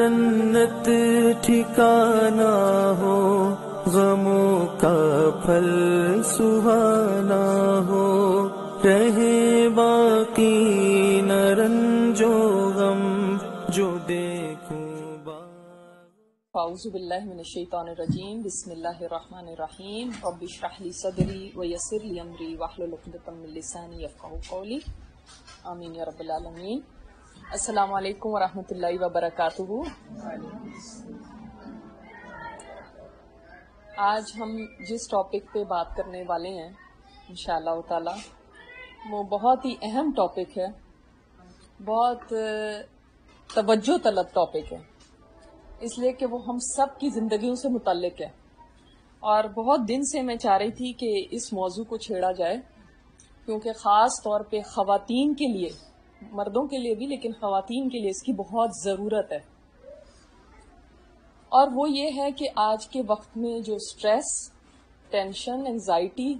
جنت ٹھکانا ہو، غموں کا پھل سہانا ہو، رہے باقی نہ رنج و غم جو دیکھوں اعوذ باللہ من الشیطان الرجیم، بسم اللہ الرحمن الرحیم، رب اشرح لی صدری ویسر لی امری واحلل عقدۃ من لسانی یفقہوا قولی، آمین یا رب العالمین۔ السلام علیکم ورحمۃ اللہ وبرکاتہ۔ آج ہم جس ٹاپک پہ بات کرنے والے ہیں انشاءاللہ تعالی وہ بہت ہی اہم ٹاپک ہے، بہت توجہ طلب ٹاپک ہے، اس لیے کہ وہ ہم سب کی زندگیوں سے متعلق ہے، اور بہت دن سے میں چاہ رہی تھی کہ اس موضوع کو چھیڑا جائے، کیونکہ خاص طور پہ خواتین کے لیے، مردوں کے لیے بھی لیکن خواتین کے لیے اس کی بہت ضرورت ہے۔ اور وہ یہ ہے کہ آج کے وقت میں جو سٹریس، ٹینشن، انزائٹی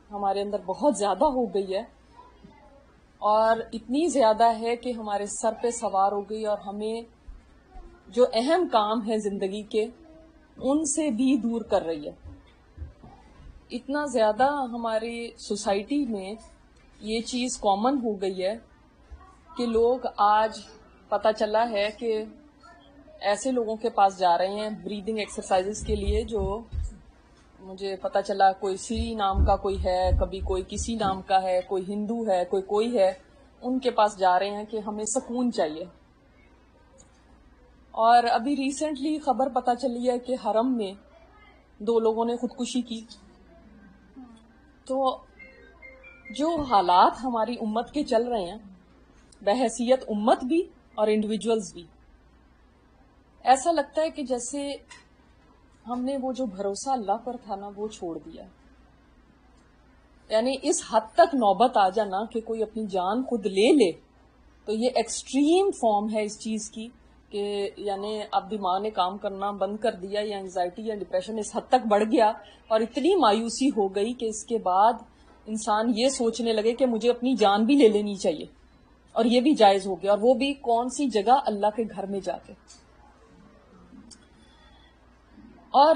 ہمارے اندر بہت زیادہ ہو گئی ہے، اور اتنی زیادہ ہے کہ ہمارے سر پہ سوار ہو گئی، اور ہمیں جو اہم کام ہے زندگی کے ان سے بھی دور کر رہی ہے۔ اتنا زیادہ ہماری سوسائٹی میں یہ چیز کامن ہو گئی ہے کہ لوگ آج پتہ چلا ہے کہ ایسے لوگوں کے پاس جا رہے ہیں بریدنگ ایکسرسائزز کے لیے، جو مجھے پتہ چلا کوئی سری نام کا کوئی ہے، کبھی کوئی کسی نام کا ہے، کوئی ہندو ہے، کوئی ہے، ان کے پاس جا رہے ہیں کہ ہمیں سکون چاہیے۔ اور ابھی ریسنٹلی خبر پتہ چلی ہے کہ حرم میں 2 لوگوں نے خودکشی کی۔ تو جو حالات ہماری امت کے چل رہے ہیں، بحیثیت امت بھی اور انڈیویجولز بھی، ایسا لگتا ہے کہ جیسے ہم نے وہ جو بھروسہ اللہ پر تھا نا وہ چھوڑ دیا، یعنی اس حد تک نوبت آ جانا کہ کوئی اپنی جان خود لے لے، تو یہ ایکسٹریم فارم ہے اس چیز کی کہ یعنی اب دماغ نے کام کرنا بند کر دیا، یا انزائٹی یا ڈپریشن اس حد تک بڑھ گیا اور اتنی مایوسی ہو گئی کہ اس کے بعد انسان یہ سوچنے لگے کہ مجھے اپنی جان بھی لے لینی چاہیے، اور یہ بھی جائز ہو گیا، اور وہ بھی کون سی جگہ؟ اللہ کے گھر میں جا کے۔ اور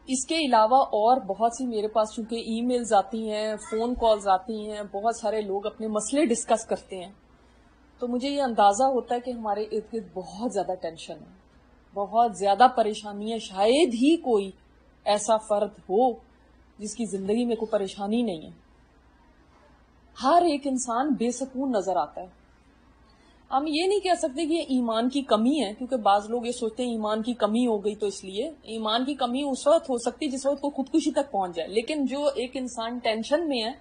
اس کے علاوہ اور بہت سی میرے پاس چونکہ ای میلز آتی ہیں، فون کالز آتی ہیں، بہت سارے لوگ اپنے مسئلے ڈسکس کرتے ہیں، تو مجھے یہ اندازہ ہوتا ہے کہ ہمارے ارد گرد بہت زیادہ ٹینشن ہے، بہت زیادہ پریشانی ہے۔ شاید ہی کوئی ایسا فرد ہو جس کی زندگی میں کوئی پریشانی نہیں ہے۔ ہر ایک انسان بے سکون نظر آتا ہے۔ ہم یہ نہیں کہہ سکتے کہ یہ ایمان کی کمی ہے، کیونکہ بعض لوگ یہ سوچتے ہیں ایمان کی کمی ہو گئی، تو اس لیے ایمان کی کمی اس وقت ہو سکتی جس وقت کوئی خودکشی تک پہنچ جائے، لیکن جو ایک انسان ٹینشن میں ہے،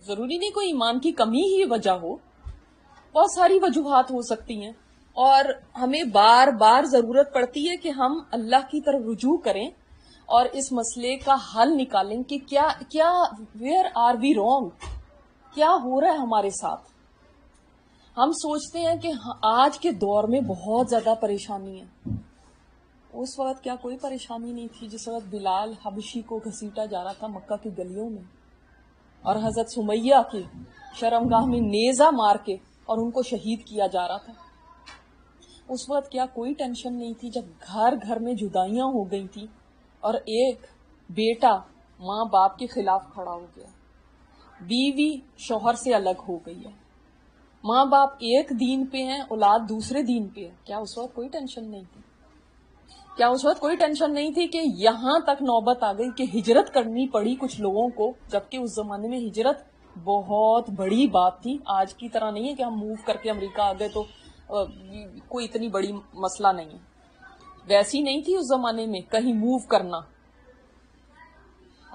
ضروری نہیں کوئی ایمان کی کمی ہی وجہ ہو، بہت ساری وجوہات ہو سکتی ہیں، اور ہمیں بار بار ضرورت پڑتی ہے کہ ہم اللہ کی طرف رجوع کریں اور اس مسئلے کا حل نکالیں کہ کیا ویئر آر وی رانگ، کیا ہو رہا ہے ہمارے ساتھ۔ ہم سوچتے ہیں کہ آج کے دور میں بہت زیادہ پریشانی ہے، اس وقت کیا کوئی پریشانی نہیں تھی جس وقت بلال حبشی کو گھسیٹا جا رہا تھا مکہ کی گلیوں میں، اور حضرت سمیہ کی شرمگاہ میں نیزہ مار کے اور ان کو شہید کیا جا رہا تھا؟ اس وقت کیا کوئی ٹینشن نہیں تھی جب گھر گھر میں جدائیاں ہو گئی تھی، اور ایک بیٹا ماں باپ کے خلاف کھڑا ہو گیا، بیوی شوہر سے الگ ہو گئی ہے، ماں باپ ایک دین پہ ہیں، اولاد دوسرے دین پہ ہے؟ کیا اس وقت کوئی ٹینشن نہیں تھی؟ کیا اس وقت کوئی ٹینشن نہیں تھی کہ یہاں تک نوبت آ گئی کہ ہجرت کرنی پڑی کچھ لوگوں کو، جبکہ اس زمانے میں ہجرت بہت بڑی بات تھی، آج کی طرح نہیں ہے کہ ہم موو کر کے امریکہ آ گئے تو کوئی اتنی بڑی مسئلہ نہیں ہے، ویسی نہیں تھی اس زمانے میں کہیں موو کرنا۔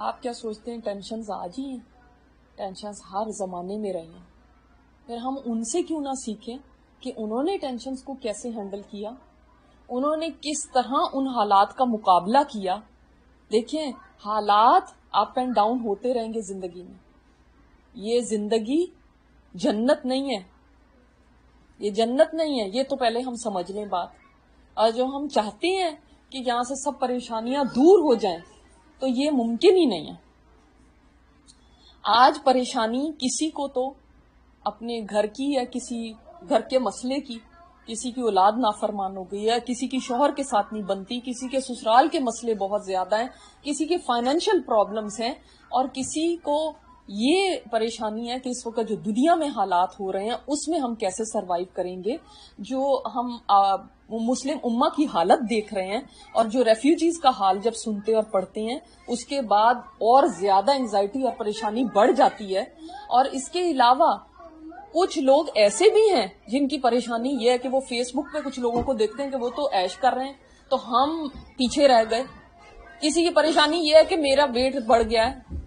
آپ کیا سوچتے ہیں ٹینشنز آج ہی ہیں؟ ٹینشنز ہر زمانے میں رہی ہیں، پھر ہم ان سے کیوں نہ سیکھیں کہ انہوں نے ٹینشنز کو کیسے ہینڈل کیا، انہوں نے کس طرح ان حالات کا مقابلہ کیا۔ دیکھیں، حالات اپ اینڈ ڈاؤن ہوتے رہیں گے زندگی میں، یہ زندگی جنت نہیں ہے، یہ جنت نہیں ہے، یہ تو پہلے ہم سمجھ لیں بات۔ اور جو ہم چاہتے ہیں کہ یہاں سے سب پریشانیاں دور ہو جائیں، تو یہ ممکن ہی نہیں ہے۔ آج پریشانی کسی کو تو اپنے گھر کی یا کسی گھر کے مسئلے کی کسی کی اولاد نافرمان ہو گئی ہے، کسی کی شوہر کے ساتھ نہیں بنتی، کسی کے سسرال کے مسئلے بہت زیادہ ہیں، کسی کے فائنینشیل پرابلمز ہیں، اور کسی کو یہ پریشانی ہے کہ اس وقت جو دنیا میں حالات ہو رہے ہیں اس میں ہم کیسے سروائیو کریں گے. جو ہم مسلم امہ کی حالت دیکھ رہے ہیں اور جو ریفیوجیز کا حال جب سنتے اور پڑھتے ہیں اس کے بعد اور زیادہ انگزائٹی اور پریشانی بڑھ جاتی ہے. اور اس کے علاوہ کچھ لوگ ایسے بھی ہیں جن کی پریشانی یہ ہے کہ وہ فیس بک پہ کچھ لوگوں کو دیکھتے ہیں کہ وہ تو عیش کر رہے ہیں تو ہم پیچھے رہ گئے. کسی کی پریشانی یہ ہے کہ میرا ویٹ بڑھ گیا ہے.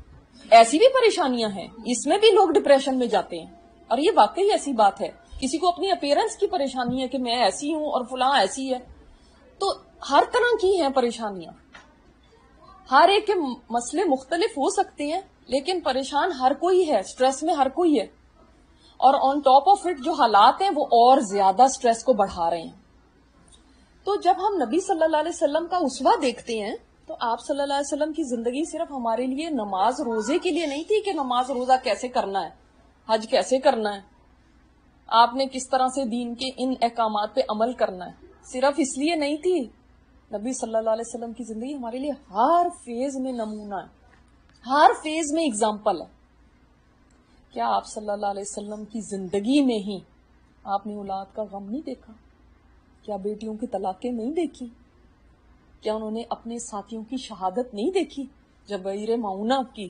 ایسی بھی پریشانیاں ہیں، اس میں بھی لوگ ڈپریشن میں جاتے ہیں، اور یہ واقعی ایسی بات ہے. کسی کو اپنی اپیرنس کی پریشانی ہے کہ میں ایسی ہوں اور فلاں ایسی ہے. تو ہر طرح کی ہیں پریشانیاں، ہر ایک کے مسئلے مختلف ہو سکتے ہیں، لیکن پریشان ہر کوئی ہے، سٹریس میں ہر کوئی ہے. اور آن ٹاپ آف اٹ جو حالات ہیں وہ اور زیادہ سٹریس کو بڑھا رہے ہیں. تو جب ہم نبی صلی اللہ علیہ وسلم کا اسوہ دیکھتے ہیں تو آپ صلی اللہ علیہ وسلم کی زندگی صرف ہمارے لیے نماز روزے کے لیے نہیں تھی کہ نماز روزہ کیسے کرنا ہے، حج کیسے کرنا ہے، آپ نے کس طرح سے دین کے ان احکامات پہ عمل کرنا ہے، صرف اس لیے نہیں تھی. نبی صلی اللہ علیہ وسلم کی زندگی ہمارے لیے ہر فیز میں نمونہ ہے، ہر فیز میں اگزامپل ہے. کیا آپ صلی اللہ علیہ وسلم کی زندگی میں ہی آپ نے اولاد کا غم نہیں دیکھا؟ کیا بیٹیوں کی طلاقیں نہیں دیکھی؟ کیا انہوں نے اپنے ساتھیوں کی شہادت نہیں دیکھی؟ جب غیر معونہ کی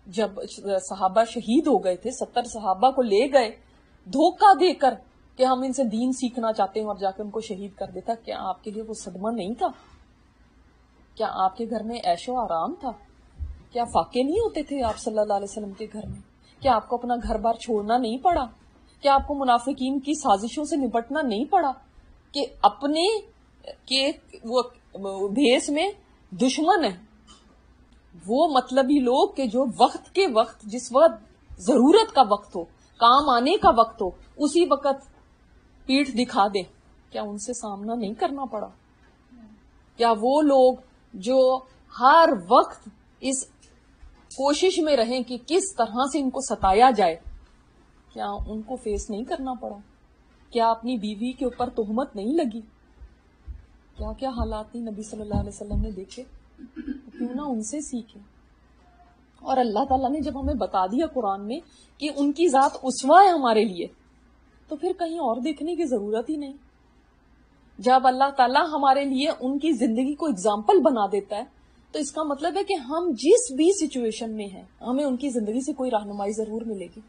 جب صحابہ شہید ہو گئے تھے، 70 صحابہ کو لے گئے دھوکہ دے کر کہ ہم ان سے دین سیکھنا چاہتے ہیں اور جا کے ان کو شہید کر دیتا. کیا آپ کے لیے وہ صدمہ نہیں تھا؟ کیا آپ کے گھر میں عیش و آرام تھا؟ کیا فاقے نہیں ہوتے تھے آپ صلی اللہ علیہ وسلم کے گھر میں؟ کیا آپ کو اپنا گھر بار چھوڑنا نہیں پڑا؟ کیا آپ کو منافقین کی سازشوں سے نپٹنا نہیں پڑا کہ اپنے کے وہ بھیس میں دشمن ہیں وہ مطلبی لوگ کہ جو وقت کے وقت، جس وقت ضرورت کا وقت ہو، کام آنے کا وقت ہو، اسی وقت پیٹھ دکھا دیں؟ کیا ان سے سامنا نہیں کرنا پڑا؟ کیا وہ لوگ جو ہر وقت اس کوشش میں رہیں کہ کس طرح سے ان کو ستایا جائے، کیا ان کو فیس نہیں کرنا پڑا؟ کیا اپنی بیوی کے اوپر تہمت نہیں لگی؟ کیا کیا حالات نہیں نبی صلی اللہ علیہ وسلم نے دیکھے؟ کیوں نہ ان سے سیکھیں. اور اللہ تعالیٰ نے جب ہمیں بتا دیا قرآن میں کہ ان کی ذات اسوہ ہے ہمارے لیے، تو پھر کہیں اور دیکھنے کی ضرورت ہی نہیں. جب اللہ تعالیٰ ہمارے لیے ان کی زندگی کو اگزامپل بنا دیتا ہے تو اس کا مطلب ہے کہ ہم جس بھی سچویشن میں ہیں ہمیں ان کی زندگی سے کوئی رہنمائی ضرور ملے گی.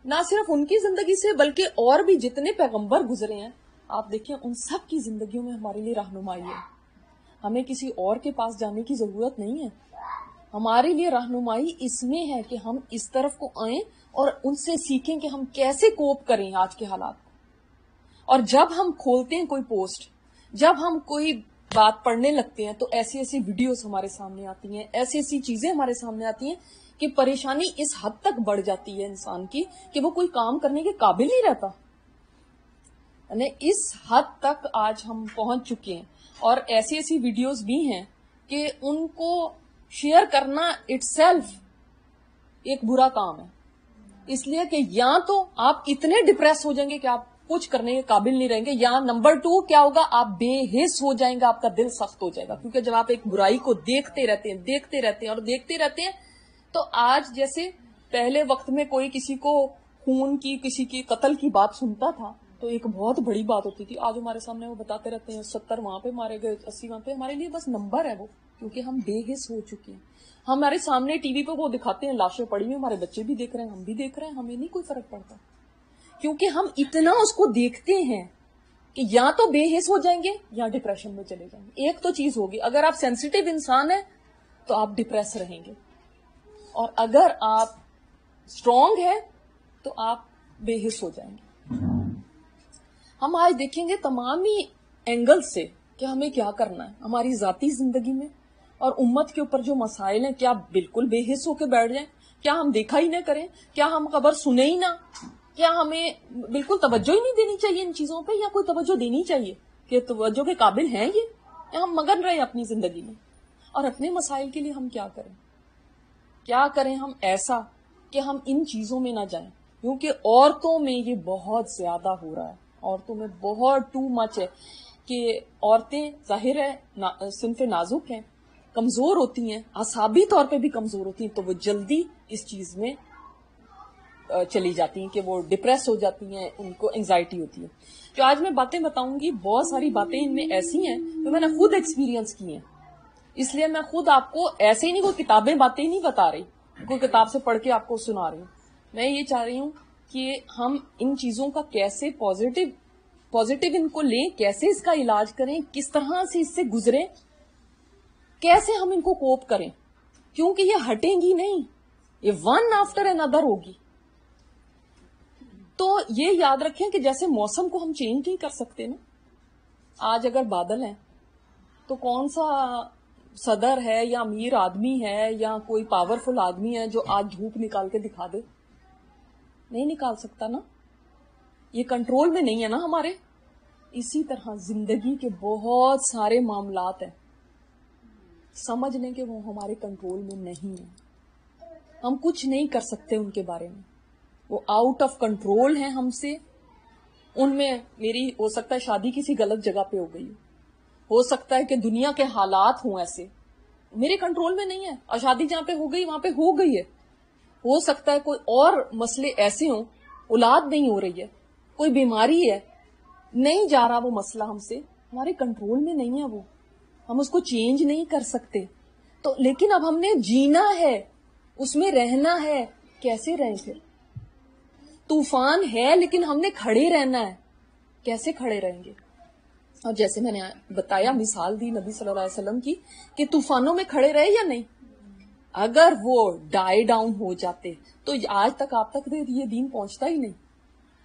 نہ صرف ان کی زندگی سے بلکہ اور بھی جتنے پیغمبر گزرے ہیں آپ دیکھیں ان سب کی زندگیوں میں ہمارے لیے رہنمائی ہے. ہمیں کسی اور کے پاس جانے کی ضرورت نہیں ہے. ہمارے لیے رہنمائی اس میں ہے کہ ہم اس طرف کو آئیں اور ان سے سیکھیں کہ ہم کیسے کوپ کریں آج کے حالات کو. اور جب ہم کھولتے ہیں کوئی پوسٹ، جب ہم کوئی بات پڑھنے لگتے ہیں تو ایسی ایسی ویڈیوز ہمارے سامنے آتی ہیں، ایسی ایسی چیزیں ہمارے سامنے آتی ہیں کہ پریشانی اس حد تک بڑھ جاتی ہے انسان کی کہ وہ کوئی کام کرنے کے قابل نہیں رہتا. یعنی اس حد تک آج ہم پہنچ چکے ہیں. اور ایسی ایسی ویڈیوز بھی ہیں کہ ان کو شیئر کرنا اٹ سیلف ایک برا کام ہے، اس لیے کہ یا تو آپ اتنے ڈپریس ہو جائیں گے کہ آپ کچھ کرنے کے قابل نہیں رہیں گے، یا نمبر 2 کیا ہوگا، آپ بے حس ہو جائیں گے، آپ کا دل سخت ہو جائے گا. کیونکہ جب آپ ایک برائی کو دیکھتے رہتے ہیں تو آج جیسے پہلے وقت میں کوئی کسی کو خون کی، کسی کی قتل کی بات سنتا تھا تو ایک بہت بڑی بات ہوتی تھی. آج ہمارے سامنے وہ بتاتے رہتے ہیں 70 وہاں پہ مارے گئے، 80 وہاں پہ. ہمارے لیے بس نمبر ہے وہ، کیونکہ ہم بے حس ہو چکے ہیں. ہمارے سامنے ٹی وی پہ وہ دکھاتے ہیں لاشیں پڑی ہوئی، ہمارے بچے بھی دیکھ رہے ہیں، ہم بھی دیکھ رہے ہیں، ہمیں نہیں کوئی فرق پڑتا. کیونکہ ہم اتنا اس کو دیکھتے ہیں کہ یا تو بے حس ہو جائیں گے یا ڈپریشن میں چلے جائیں گے. ایک تو چیز ہوگی، اگر آپ سینسیٹیو انسان ہیں تو آپ ڈپریس رہیں گے، اور اگر آپ اسٹرانگ ہیں تو آپ بے حس ہو جائیں گے. ہم آج دیکھیں گے تمام ہی اینگل سے کہ ہمیں کیا کرنا ہے ہماری ذاتی زندگی میں اور امت کے اوپر جو مسائل ہیں. کیا بالکل بے حس ہو کے بیٹھ جائیں؟ کیا ہم دیکھا ہی نہ کریں؟ کیا ہم خبر سنیں ہی نہ؟ کیا ہمیں بالکل توجہ ہی نہیں دینی چاہیے ان چیزوں پہ، یا کوئی توجہ دینی چاہیے کہ توجہ کے قابل ہیں یہ، یا ہم مگن رہے اپنی زندگی میں؟ اور اپنے مسائل کے لیے ہم کیا کریں؟ کیا کریں ہم ایسا کہ ہم ان چیزوں میں نہ جائیں؟ کیونکہ عورتوں میں یہ بہت زیادہ ہو رہا ہے. عورتوں میں بہت ٹو مچ ہے کہ عورتیں ظاہر ہے صنف نازک ہیں، کمزور ہوتی ہیں، اعصابی طور پہ بھی کمزور ہوتی ہیں، تو وہ جلدی اس چیز میں چلی جاتی ہیں کہ وہ ڈپریس ہو جاتی ہیں، ان کو انگزائٹی ہوتی ہے. جو آج میں باتیں بتاؤں گی بہت ساری باتیں ان میں ایسی ہیں جو میں نے خود ایکسپیرینس کی ہیں، اس لیے میں خود آپ کو ایسے ہی نہیں، کوئی کتابیں باتیں نہیں بتا رہی، کوئی کتاب سے پڑھ کے آپ کو سنا رہی ہوں. میں یہ چاہ رہی ہوں کہ ہم ان چیزوں کا کیسے پازیٹیو ان کو لیں، کیسے اس کا علاج کریں، کس طرح سے اس سے گزریں، کیسے ہم ان کو کوپ کریں، کیونکہ یہ ہٹیں گی نہیں، یہ ون آفٹر another ہوگی. تو یہ یاد رکھیں کہ جیسے موسم کو ہم چینج نہیں کر سکتے نا، آج اگر بادل ہیں تو کون سا صدر ہے یا امیر آدمی ہے یا کوئی پاورفل آدمی ہے جو آج دھوپ نکال کے دکھا دے؟ نہیں نکال سکتا نا، یہ کنٹرول میں نہیں ہے نا ہمارے. اسی طرح زندگی کے بہت سارے معاملات ہیں، سمجھ لیں کہ وہ ہمارے کنٹرول میں نہیں ہیں، ہم کچھ نہیں کر سکتے ان کے بارے میں، وہ آؤٹ آف کنٹرول ہیں ہم سے. ان میں میری ہو سکتا ہے شادی کسی غلط جگہ پہ ہو گئی ہو سکتا ہے کہ دنیا کے حالات ہوں ایسے میرے کنٹرول میں نہیں ہے، اور شادی جہاں پہ ہو گئی وہاں پہ ہو گئی ہے. ہو سکتا ہے کوئی اور مسئلے ایسے ہوں، اولاد نہیں ہو رہی ہے، کوئی بیماری ہے، نہیں جا رہا وہ مسئلہ ہم سے، ہمارے کنٹرول میں نہیں ہے، وہ ہم اس کو چینج نہیں کر سکتے. تو لیکن اب ہم نے جینا ہے، اس میں رہنا ہے. کیسے رہیں پھر؟ طوفان ہے لیکن ہم نے کھڑے رہنا ہے. کیسے کھڑے رہیں گے؟ اور جیسے میں نے بتایا، مثال دی نبی صلی اللہ علیہ وسلم کی کہ طوفانوں میں کھڑے رہے یا نہیں. اگر وہ ڈائی ڈاؤن ہو جاتے تو آج تک آپ تک یہ دین پہنچتا ہی نہیں.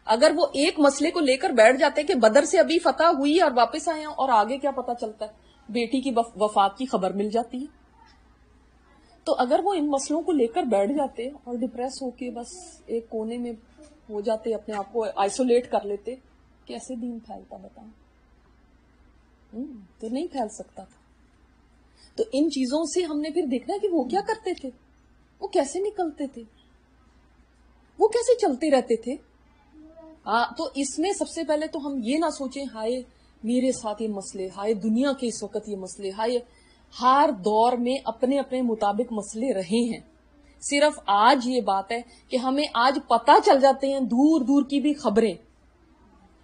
اگر وہ ایک مسئلے کو لے کر بیٹھ جاتے کہ بدر سے ابھی فتح ہوئی اور واپس آئے ہیں اور آگے کیا پتا چلتا ہے، بیٹی کی وفات کی خبر مل جاتی ہے. تو اگر وہ ان مسئلوں کو لے کر بیٹھ جاتے اور ڈپریس ہو کے بس ایک کونے میں ہو جاتے، اپنے آپ کو آئسولیٹ کر لیتے، کیسے دین پھیلتا بتائیں؟ تو نہیں پھیل سکتا تھا. تو ان چیزوں سے ہم نے پھر دیکھنا ہے کہ وہ کیا کرتے تھے، وہ کیسے نکلتے تھے، وہ کیسے چلتے رہتے تھے. تو اس میں سب سے پہلے تو ہم یہ نہ سوچیں ہائے میرے ساتھ یہ مسئلے، ہائے دنیا کے اس وقت یہ مسئلے، ہائے ہر دور میں اپنے اپنے مطابق مسئلے رہے ہیں. صرف آج یہ بات ہے کہ ہمیں آج پتہ چل جاتے ہیں دور دور کی بھی خبریں،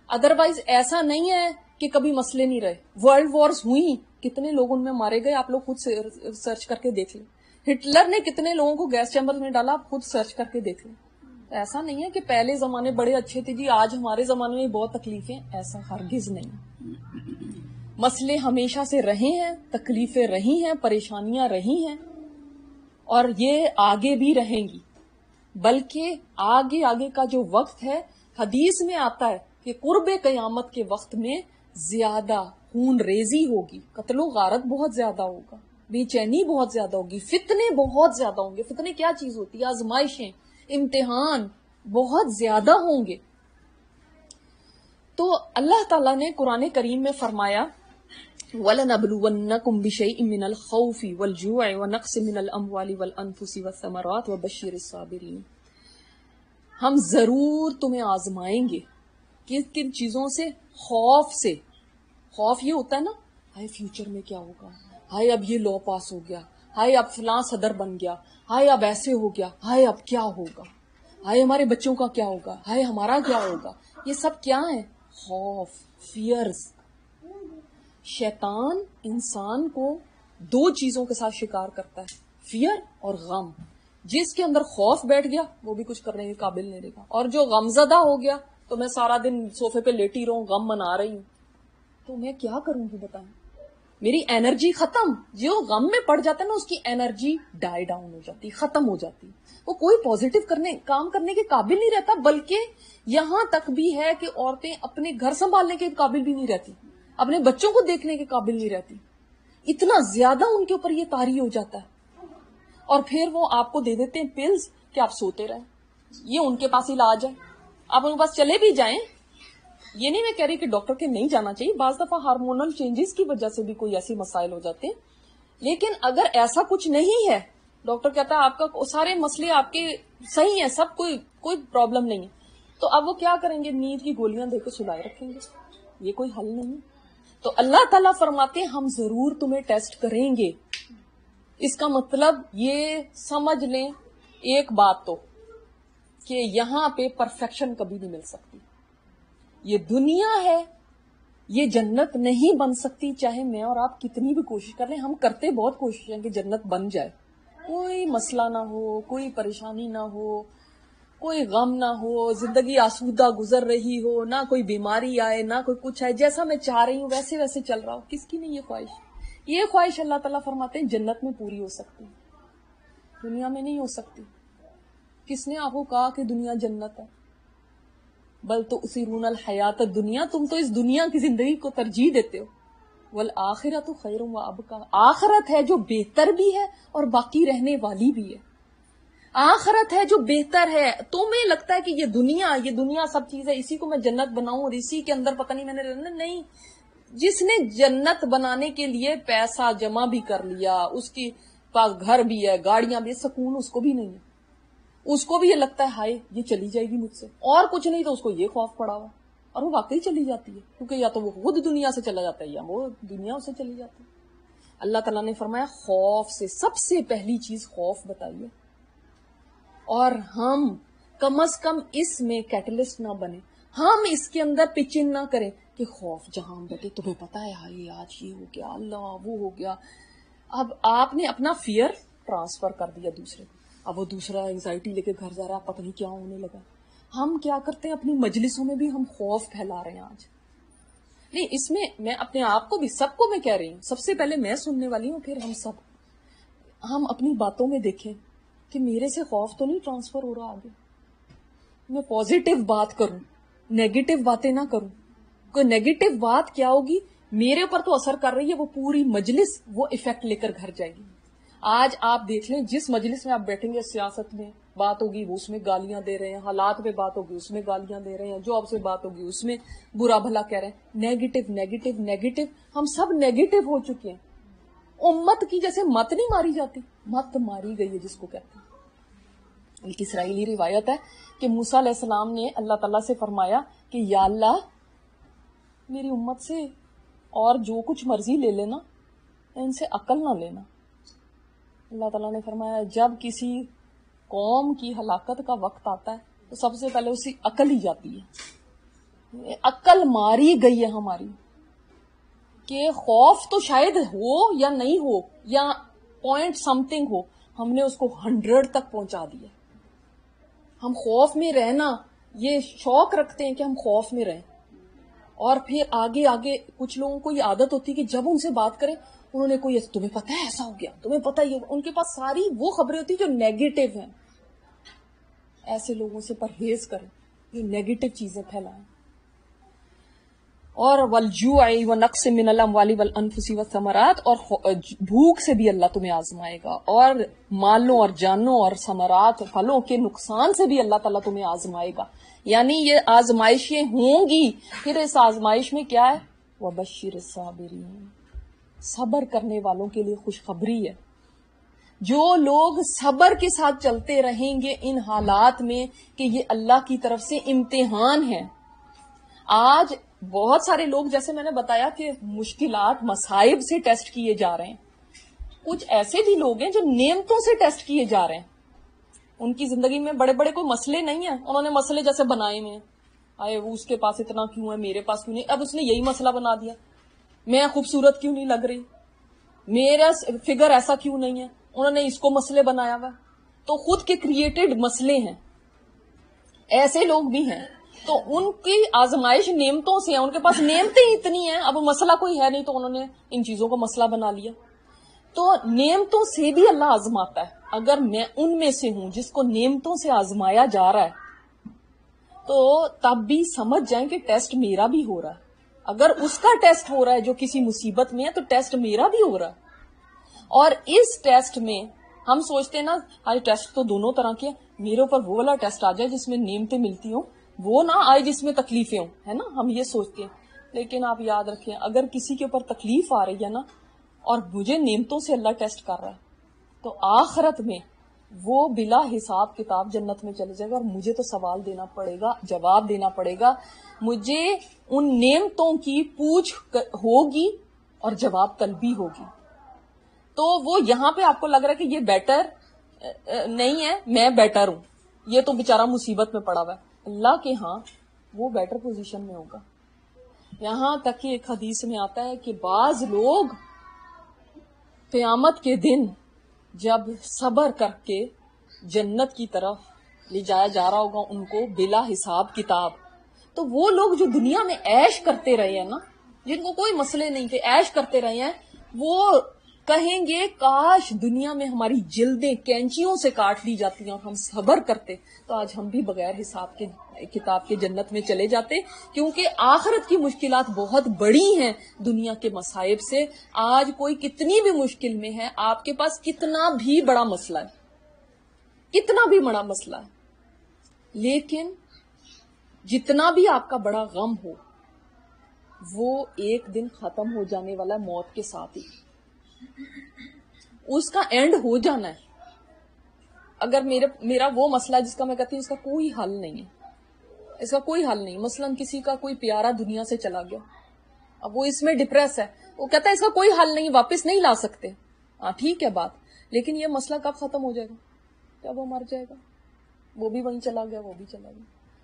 ادروائز ایسا نہیں ہے کہ کبھی مسئلے نہیں رہے. ورلڈ وارز ہوئی، کتنے لوگ ان میں مارے گئے، آپ لوگ خود سرچ کر کے دیکھ لیں. ہٹلر نے کتنے لوگوں کو گیس چیمبر میں ڈالا، آپ خود سرچ کر کے دیکھ لیں. ایسا نہیں ہے کہ پہلے زمانے بڑے اچھے تھے جی آج ہمارے زمانے میں بہت تکلیفیں، ایسا ہرگز نہیں. مسئلے ہمیشہ سے رہے ہیں، تکلیفیں رہی ہیں، پریشانیاں رہی ہیں، اور یہ آگے بھی رہیں گی. بلکہ آگے کا جو وقت ہے، حدیث میں آتا ہے کہ قرب قیامت کے وقت میں زیادہ خون ریزی ہوگی، قتل و غارت بہت زیادہ ہوگا، بے چینی بہت زیادہ ہوگی، فتنے بہت زیادہ ہوں گے. فتنے کیا چیز ہوتی ہے؟ آزمائشیں، امتحان بہت زیادہ ہوں گے. تو اللہ تعالیٰ نے قرآن کریم میں فرمایا وَلَنَبْلُوَنَّكُمْ بِشَيْءٍ مِّنَ الْخَوْفِ وَالْجُوعِ وَنَقْصٍ مِّنَ الْأَمْوَالِ وَالْأَنفُسِ وَالثَّمَرَاتِ وَبَشِّرِ الصَّابِرِينَ. ہم ضرور تمہیں آزمائیں گے. کن چیزوں سے؟ خوف سے. خوف یہ ہوتا ہے نا، ہائے فیوچر میں کیا ہوگا، ہائے اب یہ لا پاس ہو گیا، ہائے اب فلاں صدر بن گیا، ہائے اب ایسے ہو گیا، ہائے اب کیا ہوگا، ہائے ہمارے بچوں کا کیا ہوگا، ہائے ہمارا کیا ہوگا. یہ سب کیا ہے؟ خوف، فیئرز. شیطان انسان کو دو چیزوں کے ساتھ شکار کرتا ہے، فیئر اور غم. جس کے اندر خوف بیٹھ گیا وہ بھی کچھ کرنے کے قابل نہیں رہے گا، اور جو غم زدہ ہو گیا تو میں سارا دن صوفے پہ لیٹی رہوں، غم منا رہی ہوں، تو میں کیا کروں گی بتائیں؟ میری انرجی ختم. جو غم میں پڑ جاتا ہے نا اس کی انرجی ڈائی ڈاؤن ہو جاتی، ختم ہو جاتی، وہ کوئی پازیٹیو کام کرنے کے قابل نہیں رہتا. بلکہ یہاں تک بھی ہے کہ عورتیں اپنے گھر سنبھالنے کے قابل بھی نہیں رہتی، اپنے بچوں کو دیکھنے کے قابل نہیں رہتی. اتنا زیادہ ان کے اوپر یہ طاری ہو جاتا ہے. اور پھر وہ آپ کو دے دیتے ہیں پلز کہ آپ سوتے رہیں. یہ ان کے پاس علاج ہے، آپ ان کے پاس چلے بھی جائیں. یہ نہیں میں کہہ رہی کہ ڈاکٹر کے نہیں جانا چاہیے، بعض دفعہ ہارمونل چینجز کی وجہ سے بھی کوئی ایسی مسائل ہو جاتے ہیں. لیکن اگر ایسا کچھ نہیں ہے، ڈاکٹر کہتا ہے آپ کا سارے مسئلے آپ کے صحیح ہیں، سب کوئی پرابلم نہیں ہے، تو اب وہ کیا کریں گے؟ نیند کی گولیاں دے کے سلائے رکھیں گے. یہ کوئی حل نہیں. تو اللہ تعالیٰ فرماتے ہیں ہم ضرور تمہیں ٹیسٹ کریں گے. اس کا مطلب یہ سمجھ لیں ایک بات تو کہ یہاں پہ پرفیکشن کبھی نہیں مل سکتی. یہ دنیا ہے، یہ جنت نہیں بن سکتی چاہے میں اور آپ کتنی بھی کوشش کر لیں. ہم کرتے بہت کوشش ہیں کہ جنت بن جائے، کوئی مسئلہ نہ ہو، کوئی پریشانی نہ ہو، کوئی غم نہ ہو، زندگی آسودہ گزر رہی ہو، نہ کوئی بیماری آئے نہ کوئی کچھ آئے، جیسا میں چاہ رہی ہوں ویسے ویسے چل رہا ہو. کس کی نہیں یہ خواہش؟ یہ خواہش اللہ تعالیٰ فرماتے ہیں جنت میں پوری ہو سکتی، دنیا میں نہیں ہو سکتی. کس نے آپ کو کہا کہ دنیا جنت ہے؟ بل تو اسیرون الحیات الدنیا، تم تو اس دنیا کی زندگی کو ترجیح دیتے ہو. والآخرۃ خیر وابقیٰ، آخرت ہے جو بہتر بھی ہے اور باقی رہنے والی بھی ہے. آخرت ہے جو بہتر ہے. تمہیں لگتا ہے کہ یہ دنیا سب چیز ہے، اسی کو میں جنت بناؤں اور اسی کے اندر پتہ نہیں میں نے رہنا. نہیں، جس نے جنت بنانے کے لیے پیسہ جمع بھی کر لیا، اس کے پاس گھر بھی ہے، گاڑیاں بھی ہے، سکون اس کو بھی نہیں ہے. اس کو بھی یہ لگتا ہے ہائے یہ چلی جائے گی مجھ سے، اور کچھ نہیں تو اس کو یہ خوف پڑا ہوا، اور وہ واقعی چلی جاتی ہے، کیونکہ یا تو وہ خود دنیا سے چلا جاتا ہے یا وہ دنیا سے چلی جاتی ہے. اللہ تعالیٰ نے فرمایا خوف سے، سب سے پہلی چیز خوف بتائیے. اور ہم کم از کم اس میں کیٹلسٹ نہ بنے، ہم اس کے اندر پچن نہ کریں کہ خوف جہاں ہم بیٹھے تمہیں پتا ہے ہائے آج یہ ہو گیا، اللہ وہ ہو گیا. اب آپ نے اپنا فیئر ٹرانسفر کر دیا دوسرے، اب وہ دوسرا اینگزائٹی لے کے گھر جا رہا ہے، پتہ نہیں کیا ہونے لگا. ہم کیا کرتے ہیں اپنی مجلسوں میں بھی ہم خوف پھیلا رہے ہیں آج. نہیں، اس میں میں اپنے آپ کو بھی، سب کو میں کہہ رہی ہوں، سب سے پہلے میں سننے والی ہوں، پھر ہم اپنی باتوں میں دیکھیں کہ میرے سے خوف تو نہیں ٹرانسفر ہو رہا آگے. میں پازیٹیو بات کروں، نیگیٹو باتیں نہ کروں. کوئی نیگیٹو بات کیا ہوگی میرے اوپر تو اثر کر رہی ہے، وہ پوری مجلس وہ ایفیکٹ لے کر گھر جائے گی. آج آپ دیکھ لیں جس مجلس میں آپ بیٹھیں گے، سیاست میں بات ہوگی وہ اس میں گالیاں دے رہے ہیں، حالات میں بات ہوگی اس میں گالیاں دے رہے ہیں، جاب سے بات ہوگی اس میں برا بھلا کہہ رہے ہیں. نیگیٹو نیگیٹو نیگیٹو، ہم سب نیگیٹو ہو چکے ہیں. امت کی جیسے مت نہیں ماری جاتی، مت ماری گئی ہے جس کو کہتے ہیں. ایک اسرائیلی روایت ہے کہ موسیٰ علیہ السلام نے اللہ تعالیٰ سے فرمایا کہ یا اللہ میری امت سے اور جو کچھ مرضی لے لینا، ان سے عقل نہ لینا. اللہ تعالیٰ نے فرمایا جب کسی قوم کی ہلاکت کا وقت آتا ہے تو سب سے پہلے اسی عقل ہی جاتی ہے. عقل ماری گئی ہے ہماری کہ خوف تو شاید ہو یا نہیں ہو یا پوائنٹ سم تھنگ ہو، ہم نے اس کو 100 تک پہنچا دیا. ہم خوف میں رہنا یہ شوق رکھتے ہیں کہ ہم خوف میں رہیں، اور پھر آگے آگے کچھ لوگوں کو یہ عادت ہوتی ہے کہ جب ان سے بات کریں انہوں نے کوئی تمہیں پتا ہے ایسا ہو گیا، تمہیں پتا ہی ہوگا، ان کے پاس ساری وہ خبریں ہوتی جو نیگیٹو ہیں. ایسے لوگوں سے پرہیز کریں جو نیگیٹو چیزیں پھیلائیں. اور والجوع ونقص من الاموال والانفس والثمرات، اور بھوک سے بھی اللہ تمہیں آزمائے گا، اور مالوں اور جانوں اور ثمرات پھلوں کے نقصان سے بھی اللہ تعالیٰ تمہیں آزمائے گا. یعنی یہ آزمائشیں ہوں گی. پھر اس آزمائش میں کیا ہے؟ وبشر الصابرین، صبر کرنے والوں کے لیے خوشخبری ہے. جو لوگ صبر کے ساتھ چلتے رہیں گے ان حالات میں کہ یہ اللہ کی طرف سے امتحان ہے. آج بہت سارے لوگ جیسے میں نے بتایا کہ مشکلات مصائب سے ٹیسٹ کیے جا رہے ہیں. کچھ ایسے بھی لوگ ہیں جو نعمتوں سے ٹیسٹ کیے جا رہے ہیں. ان کی زندگی میں بڑے بڑے کوئی مسئلے نہیں ہیں، انہوں نے مسئلے جیسے بنائے ہوئے ہیں، آئے وہ اس کے پاس اتنا کیوں ہے میرے پاس کیوں نہیں. اب اس نے یہی مسئلہ بنا دیا، میں خوبصورت کیوں نہیں لگ رہی، میرا فگر ایسا کیوں نہیں ہے، انہوں نے اس کو مسئلے بنایا ہوا. تو خود کے کریٹڈ مسئلے ہیں. ایسے لوگ بھی ہیں. تو ان کی آزمائش نعمتوں سے ہے، ان کے پاس نعمتیں اتنی ہیں، اب مسئلہ کوئی ہے نہیں تو انہوں نے ان چیزوں کو مسئلہ بنا لیا. تو نعمتوں سے بھی اللہ آزماتا ہے. اگر میں ان میں سے ہوں جس کو نعمتوں سے آزمایا جا رہا ہے تو تب بھی سمجھ جائیں کہ ٹیسٹ میرا بھی ہو رہا ہے. اگر اس کا ٹیسٹ ہو رہا ہے جو کسی مصیبت میں ہے تو ٹیسٹ میرا بھی ہو رہا ہے. اور اس ٹیسٹ میں ہم سوچتے ہیں نا آج ٹیسٹ تو دونوں طرح کے، میرے اوپر وہ والا ٹیسٹ آ جائے جس میں نعمتیں ملتی ہوں، وہ نہ آئے جس میں تکلیفیں ہوں، ہے نا، ہم یہ سوچتے ہیں. لیکن آپ یاد رکھیں اگر کسی کے اوپر تکلیف آ رہی ہے نا اور مجھے نعمتوں سے اللہ ٹیسٹ کر رہا ہے تو آخرت میں وہ بلا حساب کتاب جنت میں چلے جائے گا، اور مجھے تو سوال دینا پڑے گا، جواب دینا پڑے گا، مجھے ان نعمتوں کی پوچھ ہوگی اور جواب طلبی ہوگی۔ تو وہ یہاں پہ آپ کو لگ رہا ہے کہ یہ بیٹر نہیں ہے، میں بیٹر ہوں، یہ تو بیچارہ مصیبت میں پڑا ہوا ہے، اللہ کے ہاں وہ بیٹر پوزیشن میں ہوگا۔ یہاں تک کہ ایک حدیث میں آتا ہے کہ بعض لوگ قیامت کے دن جب صبر کر کے جنت کی طرف لے جایا جا رہا ہوگا ان کو بلا حساب کتاب، تو وہ لوگ جو دنیا میں عیش کرتے رہے ہیں نا، جن کو کوئی مسئلے نہیں تھے، عیش کرتے رہے ہیں، وہ کہیں گے کاش دنیا میں ہماری جلدیں کینچیوں سے کاٹ لی جاتی ہیں اور ہم صبر کرتے تو آج ہم بھی بغیر حساب کے کتاب کے جنت میں چلے جاتے، کیونکہ آخرت کی مشکلات بہت بڑی ہیں دنیا کے مصائب سے۔ آج کوئی کتنی بھی مشکل میں ہے، آپ کے پاس کتنا بھی بڑا مسئلہ ہے، کتنا بھی بڑا مسئلہ ہے، لیکن جتنا بھی آپ کا بڑا غم ہو وہ ایک دن ختم ہو جانے والا ہے، موت کے ساتھ ہی اس کا اینڈ ہو جانا ہے۔ اگر میرا وہ مسئلہ جس کا میں کہتی ہوں اس کا کوئی حل نہیں ہے، اس کا کوئی حل نہیں، مثلاً کسی کا کوئی پیارا دنیا سے چلا گیا، اب وہ اس میں ڈپریس ہے، وہ کہتا ہے اس کا کوئی حل نہیں، واپس نہیں لا سکتے، ہاں ٹھیک ہے بات، لیکن یہ مسئلہ کب ختم ہو جائے گا؟ جب وہ مر جائے گا، وہ بھی وہیں چلا گیا، وہ بھی چلا گیا۔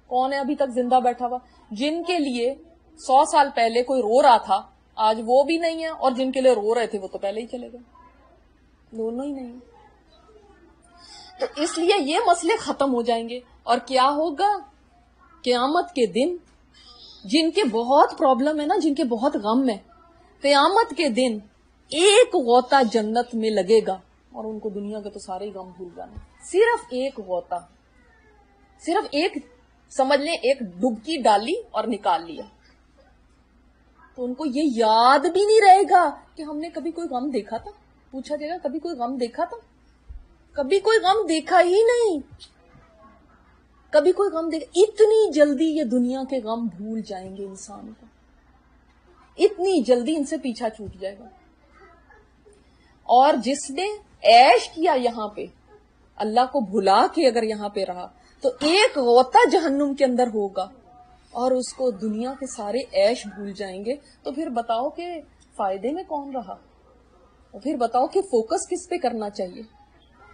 کون ہے ابھی تک زندہ بیٹھا ہوا؟ جن کے لیے 100 سال پہلے کوئی رو رہا تھا آج وہ بھی نہیں ہے، اور جن کے لیے رو رہے تھے وہ تو پہلے ہی چلے گئے، دونوں ہی نہیں۔ تو اس لیے یہ مسئلے ختم ہو جائیں گے، اور کیا ہوگا قیامت کے دن؟ جن کے بہت پرابلم ہے نا، جن کے بہت غم ہے، قیامت کے دن ایک غوطہ جنت میں لگے گا اور ان کو دنیا کے تو سارے ہی غم بھول جانے، صرف ایک غوطہ، صرف ایک، سمجھ لیں ایک ڈبکی ڈالی اور نکال لیا، تو ان کو یہ یاد بھی نہیں رہے گا کہ ہم نے کبھی کوئی غم دیکھا تھا۔ پوچھا جائے گا کبھی کوئی غم دیکھا تھا؟ کبھی کوئی غم دیکھا ہی نہیں، کبھی کوئی غم دیکھا۔ اتنی جلدی یہ دنیا کے غم بھول جائیں گے انسان کو، اتنی جلدی ان سے پیچھا چھوٹ جائے گا۔ اور جس نے عیش کیا یہاں پہ، اللہ کو بھلا کے اگر یہاں پہ رہا، تو ایک غوطہ جہنم کے اندر ہوگا اور اس کو دنیا کے سارے عیش بھول جائیں گے، تو پھر بتاؤ کہ فائدے میں کون رہا؟ اور پھر بتاؤ کہ فوکس کس پہ کرنا چاہیے؟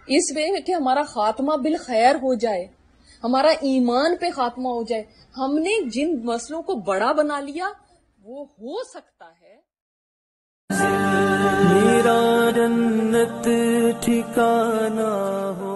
اس پہ کہ ہمارا خاتمہ بالخیر ہو جائے، ہمارا ایمان پہ خاتمہ ہو جائے۔ ہم نے جن مسئلوں کو بڑا بنا لیا وہ ہو سکتا ہے میرا جنت ٹھکانہ ہو۔